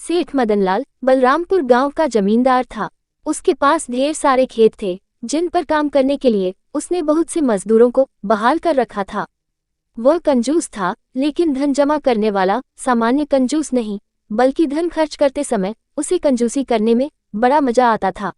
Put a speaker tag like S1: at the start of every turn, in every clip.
S1: सेठ मदनलाल बलरामपुर गांव का जमींदार था। उसके पास ढेर सारे खेत थे जिन पर काम करने के लिए उसने बहुत से मजदूरों को बहाल कर रखा था। वह कंजूस था, लेकिन धन जमा करने वाला सामान्य कंजूस नहीं, बल्कि धन खर्च करते समय उसे कंजूसी करने में बड़ा मजा आता था।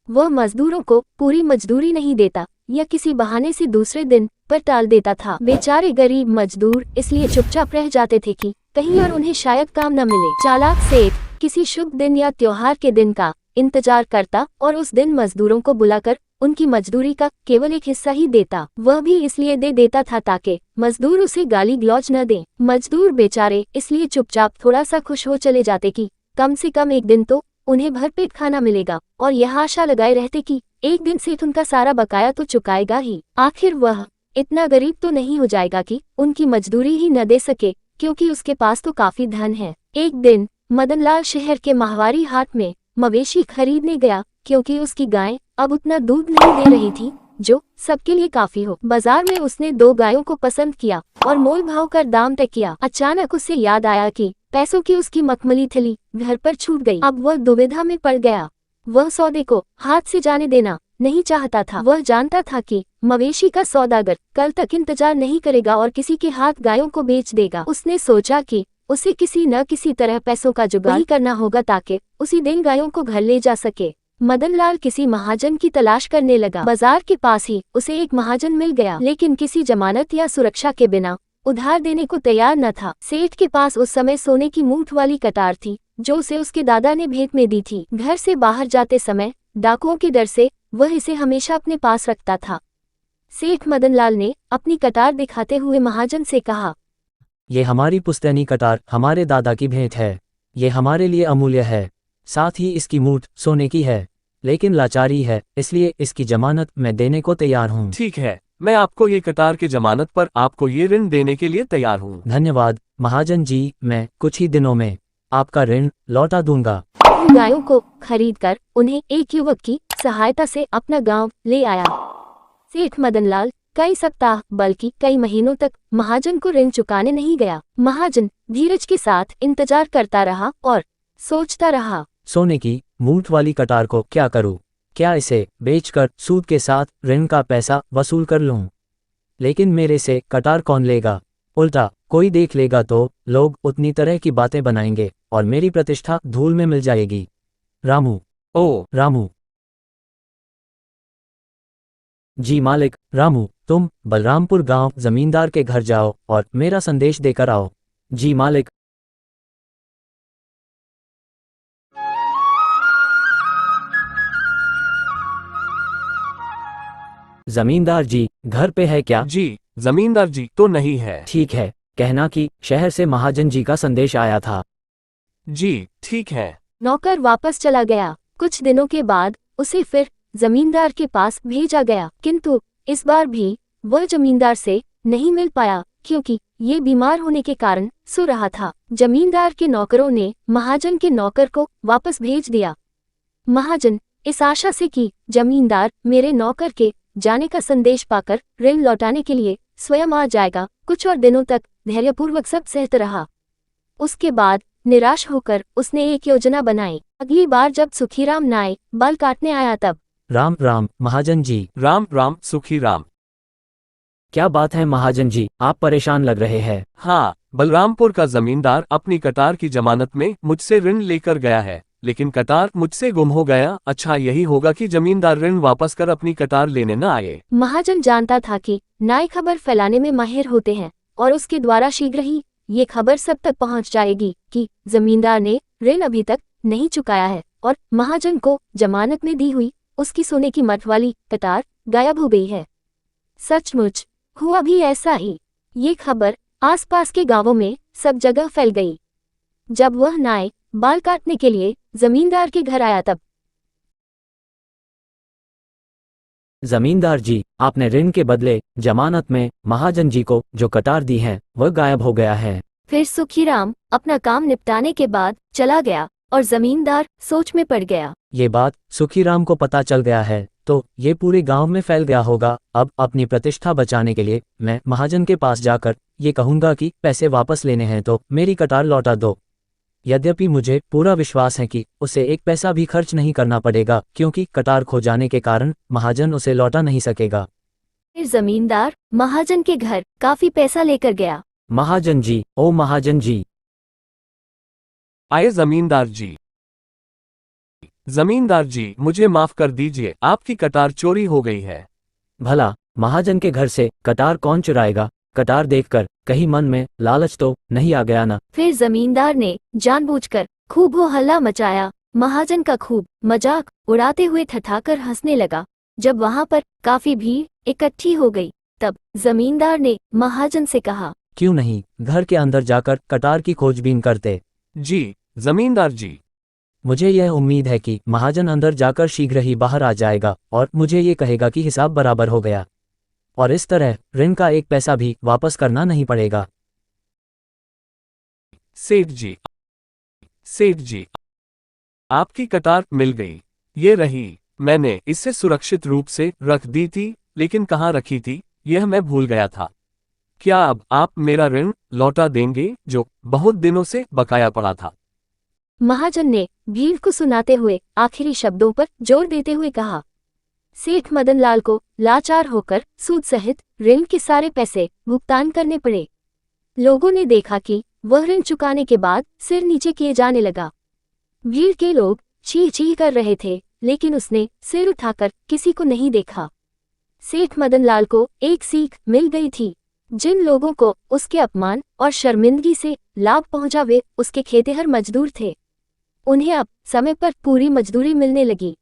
S1: वह मजदूरों को पूरी मजदूरी नहीं देता या किसी बहाने से दूसरे दिन पर टाल देता था। बेचारे गरीब मजदूर इसलिए चुपचाप रह जाते थे कि कहीं और उन्हें शायद काम न मिले। चालाक सेठ किसी शुभ दिन या त्योहार के दिन का इंतजार करता और उस दिन मजदूरों को बुलाकर उनकी मजदूरी का केवल एक हिस्सा ही देता। वह भी इसलिए दे देता था ताकि मजदूर उसे गाली गलौज न दे। मजदूर बेचारे इसलिए चुपचाप थोड़ा सा खुश हो चले जाते कि कम से कम एक दिन तो उन्हें भरपेट खाना मिलेगा, और यह आशा लगाए रहते कि एक दिन सेठ उनका सारा बकाया तो चुकाएगा ही। आखिर वह इतना गरीब तो नहीं हो जाएगा कि उनकी मजदूरी ही न दे सके, क्योंकि उसके पास तो काफी धन है। एक दिन मदनलाल शहर के माहवारी हाट में मवेशी खरीदने गया, क्योंकि उसकी गाय अब उतना दूध नहीं दे रही थी जो सबके लिए काफी हो। बाजार में उसने 2 गायों को पसंद किया और मोल भाव कर दाम तय किया। अचानक उसे याद आया कि पैसों की उसकी मखमली थैली घर पर छूट गई। अब वह दुविधा में पड़ गया। वह सौदे को हाथ से जाने देना नहीं चाहता था। वह जानता था कि मवेशी का सौदागर कल तक इंतजार नहीं करेगा और किसी के हाथ गायों को बेच देगा। उसने सोचा कि उसे किसी न किसी तरह पैसों का जुगाड़ करना होगा ताकि उसी दिन गायों को घर ले जा सके। मदनलाल किसी महाजन की तलाश करने लगा। बाजार के पास ही उसे एक महाजन मिल गया, लेकिन किसी जमानत या सुरक्षा के बिना उधार देने को तैयार न था। सेठ के पास उस समय सोने की मूठ वाली कटार थी जो उसे उसके दादा ने भेंट में दी थी। घर से बाहर जाते समय डाकुओं के डर से वह इसे हमेशा अपने पास रखता था। सेठ मदनलाल ने अपनी कटार दिखाते हुए महाजन से कहा,
S2: ये हमारी पुश्तैनी कटार हमारे दादा की भेंट है। ये हमारे लिए अमूल्य है। साथ ही इसकी मूठ सोने की है, लेकिन लाचारी है, इसलिए इसकी जमानत मैं देने को तैयार हूँ।
S3: ठीक है, मैं आपको ये कटार की जमानत पर आपको ये ऋण देने के लिए तैयार हूँ।
S2: धन्यवाद महाजन जी, मैं कुछ ही दिनों में आपका ऋण लौटा दूंगा।
S1: गायों को खरीदकर उन्हें एक युवक की सहायता से अपना गांव ले आया। सेठ मदनलाल कई सप्ताह बल्कि कई महीनों तक महाजन को ऋण चुकाने नहीं गया। महाजन धीरज के साथ इंतजार करता रहा और सोचता रहा,
S2: सोने की मूठ वाली कटार को क्या करूं? क्या इसे बेचकर सूद के साथ ऋण का पैसा वसूल कर लूं? लेकिन मेरे से कटार कौन लेगा? उल्टा कोई देख लेगा तो लोग उतनी तरह की बातें बनाएंगे और मेरी प्रतिष्ठा धूल में मिल जाएगी। रामू, ओ रामू जी मालिक। रामू, तुम बलरामपुर गांव जमींदार के घर जाओ और मेरा संदेश देकर आओ। जी मालिक। जमींदार जी घर पे है क्या?
S3: जी जमींदार जी तो नहीं है।
S2: ठीक है, कहना कि शहर से महाजन जी का संदेश आया था।
S3: जी ठीक है।
S1: नौकर वापस चला गया। कुछ दिनों के बाद उसे फिर जमींदार के पास भेजा गया, किंतु इस बार भी वह जमींदार से नहीं मिल पाया, क्योंकि ये बीमार होने के कारण सो रहा था। जमींदार के नौकरों ने महाजन के नौकर को वापस भेज दिया। महाजन इस आशा से कि जमींदार मेरे नौकर के जाने का संदेश पाकर ऋण लौटाने के लिए स्वयं आ जाएगा, कुछ और दिनों तक धैर्यपूर्वक सब सहता रहा। उसके बाद निराश होकर उसने एक योजना बनाई। अगली बार जब सुखीराम नाई बाल काटने आया तब,
S2: राम राम महाजन जी।
S3: राम राम सुखी राम।
S2: क्या बात है महाजन जी, आप परेशान लग रहे हैं।
S3: हाँ, बलरामपुर का जमींदार अपनी कटार की जमानत में मुझसे ऋण लेकर गया है, लेकिन कटार मुझसे गुम हो गया। अच्छा यही होगा कि जमींदार ऋण वापस कर अपनी कटार लेने न आए।
S1: महाजन जानता था कि नाई खबर फैलाने में माहिर होते हैं और उसके द्वारा शीघ्र ही ये खबर सब तक पहुंच जाएगी कि जमींदार ने ऋण अभी तक नहीं चुकाया है और महाजन को जमानत में दी हुई उसकी सोने की मठ वाली कटार गायब हो गई है। सचमुच हुआ भी ऐसा ही। ये खबर आसपास के गांवों में सब जगह फैल गई। जब वह नाई बाल काटने के लिए जमींदार के घर आया तब,
S2: जमींदार जी, आपने ऋण के बदले जमानत में महाजन जी को जो कटार दी है वह गायब हो गया है।
S1: फिर सुखीराम अपना काम निपटाने के बाद चला गया और जमींदार सोच में पड़ गया।
S2: ये बात सुखीराम को पता चल गया है तो ये पूरे गांव में फैल गया होगा। अब अपनी प्रतिष्ठा बचाने के लिए मैं महाजन के पास जाकर ये कहूंगा कि पैसे वापस लेने हैं तो मेरी कटार लौटा दो। यद्यपि मुझे पूरा विश्वास है कि उसे एक पैसा भी खर्च नहीं करना पड़ेगा, क्योंकि कटार खो जाने के कारण महाजन उसे लौटा नहीं सकेगा।
S1: फिर जमींदार महाजन के घर काफी पैसा लेकर गया।
S2: महाजन जी, ओ महाजन जी।
S3: आए जमींदार जी। जमींदार जी, मुझे माफ कर दीजिए, आपकी कटार चोरी हो गई है।
S2: भला महाजन के घर से कटार कौन चुराएगा? कटार देखकर कहीं मन में लालच तो नहीं आ गया ना?
S1: फिर जमींदार ने जानबूझकर खूब हो हल्ला मचाया। महाजन का खूब मजाक उड़ाते हुए ठठाकर हंसने लगा। जब वहां पर काफी भीड़ इकट्ठी हो गई, तब जमींदार ने महाजन से कहा,
S2: क्यों नहीं घर के अंदर जाकर कटार की खोजबीन करते?
S3: जी जमींदार जी।
S2: मुझे यह उम्मीद है कि महाजन अंदर जाकर शीघ्र ही बाहर आ जाएगा और मुझे ये कहेगा कि हिसाब बराबर हो गया, और इस तरह ऋण का एक पैसा भी वापस करना नहीं पड़ेगा।
S3: सेठ जी, सेठ जी, आपकी कटार मिल गई। ये रही। मैंने इसे सुरक्षित रूप से रख दी थी, लेकिन कहाँ रखी थी यह मैं भूल गया था। क्या अब आप मेरा ऋण लौटा देंगे, जो बहुत दिनों से बकाया पड़ा था?
S1: महाजन ने भीड़ को सुनाते हुए आखिरी शब्दों पर जोर देते हुए कहा। सेठ मदनलाल को लाचार होकर सूद सहित ऋण के सारे पैसे भुगतान करने पड़े। लोगों ने देखा कि वह ऋण चुकाने के बाद सिर नीचे किए जाने लगा। भीड़ के लोग चीं चीं कर रहे थे, लेकिन उसने सिर उठाकर किसी को नहीं देखा। सेठ मदनलाल को एक सीख मिल गई थी। जिन लोगों को उसके अपमान और शर्मिंदगी से लाभ पहुंचा वे उसके खेतिहर मजदूर थे। उन्हें अब समय पर पूरी मजदूरी मिलने लगी।